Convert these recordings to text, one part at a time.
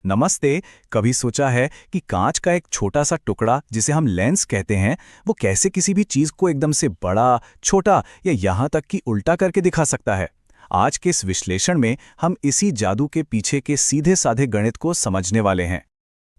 नमस्ते। कभी सोचा है कि कांच का एक छोटा सा टुकड़ा जिसे हम लेंस कहते हैं, वो कैसे किसी भी चीज को एकदम से बड़ा, छोटा या यहाँ तक कि उल्टा करके दिखा सकता है। आज के इस विश्लेषण में हम इसी जादू के पीछे के सीधे साधे गणित को समझने वाले हैं।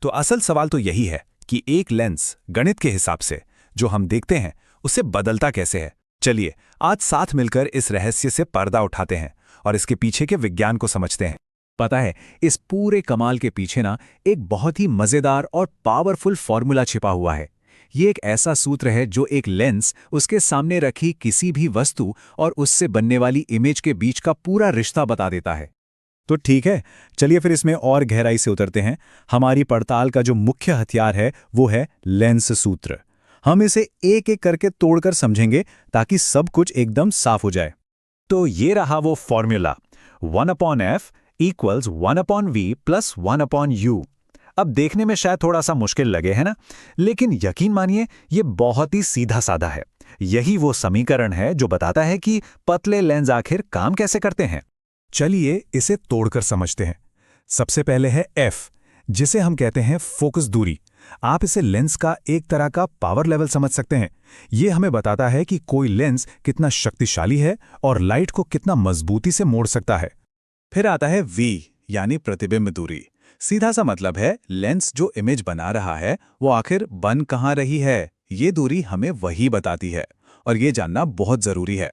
तो असल सवाल तो यही है कि एक लेंस गणित के हिसाब से जो हम देखते हैं उसे बदलता कैसे है। चलिए आज साथ मिलकर इस रहस्य से पर्दा उठाते हैं और इसके पीछे के विज्ञान को समझते हैं। पता है, इस पूरे कमाल के पीछे ना एक बहुत ही मजेदार और पावरफुल फॉर्मूला छिपा हुआ है। ये एक ऐसा सूत्र है जो एक लेंस, उसके सामने रखी किसी भी वस्तु और उससे बनने वाली इमेज के बीच का पूरा रिश्ता बता देता है। तो ठीक है, चलिए फिर इसमें और गहराई से उतरते हैं। हमारी पड़ताल का जो मुख्य हथियार है वो है लेंस सूत्र। हम इसे एक एक करके तोड़कर समझेंगे ताकि सब कुछ एकदम साफ हो जाए। तो ये रहा वो फॉर्मूला 1/f = 1/v + 1/u। अब देखने में शायद थोड़ा सा मुश्किल लगे, है ना? लेकिन यकीन मानिए ये बहुत ही सीधा साधा है। यही वो समीकरण है जो बताता है कि पतले लेंस आखिर काम कैसे करते हैं। चलिए इसे तोड़कर समझते हैं। सबसे पहले है f, जिसे हम कहते हैं फोकस दूरी। आप इसे लेंस का एक तरह का पावर लेवल समझ सकते हैं। ये हमें बताता है कि कोई लेंस कितना शक्तिशाली है और लाइट को कितना मजबूती से मोड़ सकता है। फिर आता है v, यानी प्रतिबिंब दूरी। सीधा सा मतलब है लेंस जो इमेज बना रहा है वो आखिर बन कहाँ रही है। ये दूरी हमें वही बताती है और ये जानना बहुत जरूरी है।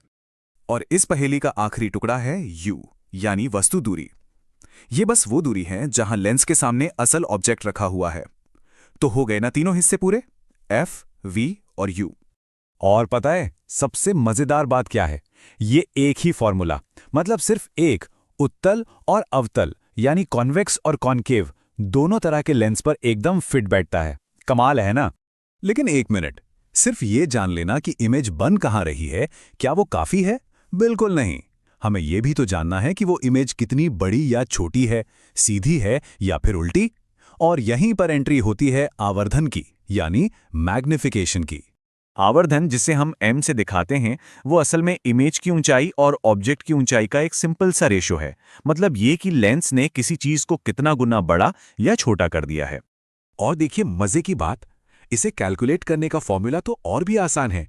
और इस पहेली का आखिरी टुकड़ा है u, यानी वस्तु दूरी। ये बस वो दूरी है जहां लेंस के सामने असल ऑब्जेक्ट रखा हुआ है। तो हो गए ना तीनों हिस्से पूरे, f, v और u। और पता है सबसे मजेदार बात क्या है? ये एक ही फॉर्मूला, मतलब सिर्फ एक, उत्तल और अवतल यानी कॉन्वेक्स और कॉन्केव दोनों तरह के लेंस पर एकदम फिट बैठता है। कमाल है ना? लेकिन एक मिनट, सिर्फ ये जान लेना कि इमेज बन कहाँ रही है, क्या वो काफी है? बिल्कुल नहीं। हमें यह भी तो जानना है कि वो इमेज कितनी बड़ी या छोटी है, सीधी है या फिर उल्टी। और यहीं पर एंट्री होती है आवर्धन की, यानी मैग्निफिकेशन की। आवर्धन, जिसे हम m से दिखाते हैं, वो असल में इमेज की ऊंचाई और ऑब्जेक्ट की ऊंचाई का एक सिंपल सा रेशो है। मतलब ये कि लेंस ने किसी चीज को कितना गुना बड़ा या छोटा कर दिया है। और देखिए मजे की बात, इसे कैलकुलेट करने का फॉर्मूला तो और भी आसान है।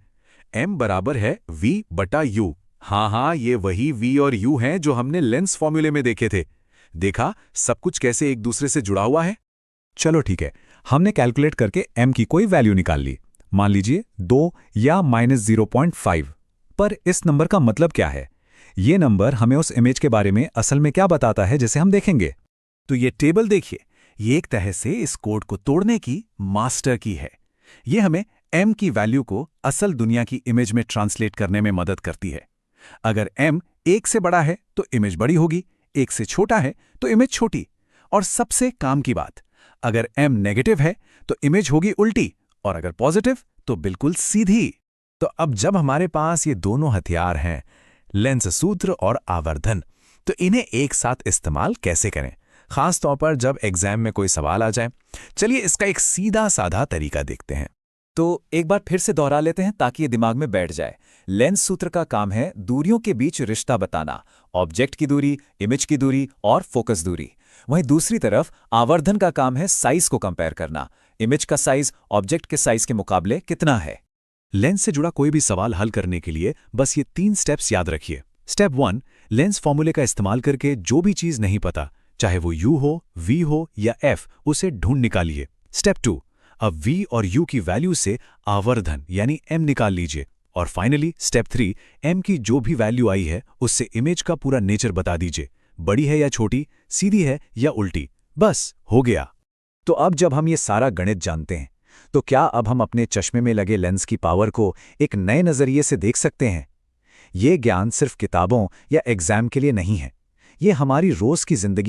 m बराबर है v/u। हाँ, ये वही v और u हैं जो हमने लेंस फॉर्मूले में देखे थे। देखा सब कुछ कैसे एक दूसरे से जुड़ा हुआ है। चलो ठीक है, हमने कैलकुलेट करके m की कोई वैल्यू निकाल ली, मान लीजिए 2 या -0.5। पर इस नंबर का मतलब क्या है? ये नंबर हमें उस इमेज के बारे में असल में क्या बताता है, जिसे हम देखेंगे। तो ये टेबल देखिए, ये एक तरह से इस कोड को तोड़ने की मास्टर की है। ये हमें m की वैल्यू को असल दुनिया की इमेज में ट्रांसलेट करने में मदद करती है। अगर m 1 से बड़ा है तो इमेज बड़ी होगी, 1 से छोटा है तो इमेज छोटी। और सबसे काम की बात, अगर m नेगेटिव है तो इमेज होगी उल्टी, और अगर पॉजिटिव तो बिल्कुल सीधी। तो अब जब हमारे पास ये दोनों हथियार हैं, लेंस सूत्र और आवर्धन, तो इन्हें एक साथ इस्तेमाल कैसे करें, खास तौर पर जब एग्जाम में कोई सवाल आ जाए। चलिए इसका एक सीधा साधा तरीका देखते हैं। तो एक बार फिर से दोहरा लेते हैं ताकि ये दिमाग में बैठ जाए। लेंस सूत्र का काम है दूरियों के बीच रिश्ता बताना, ऑब्जेक्ट की दूरी, इमेज की दूरी और फोकस दूरी। वहीं दूसरी तरफ आवर्धन का काम है साइज को कंपेयर करना, इमेज का साइज ऑब्जेक्ट के साइज के मुकाबले कितना है। लेंस से जुड़ा कोई भी सवाल हल करने के लिए बस ये 3 स्टेप्स याद रखिए। स्टेप 1, लेंस फॉर्मूले का इस्तेमाल करके जो भी चीज नहीं पता, चाहे वो u हो, v हो या f, उसे ढूंढ निकालिए। स्टेप 2, अब v और u की वैल्यू से आवर्धन यानी m निकाल लीजिए। और फाइनली स्टेप 3, m की जो भी वैल्यू आई है उससे इमेज का पूरा नेचर बता दीजिए, बड़ी है या छोटी, सीधी है या उल्टी। बस हो गया। तो अब जब हम ये सारा गणित जानते हैं, तो क्या अब हम अपने चश्मे में लगे लेंस की पावर को एक नए नजरिए से देख सकते हैं? ये ज्ञान सिर्फ किताबों या एग्जाम के लिए नहीं है, ये हमारी रोज की जिंदगी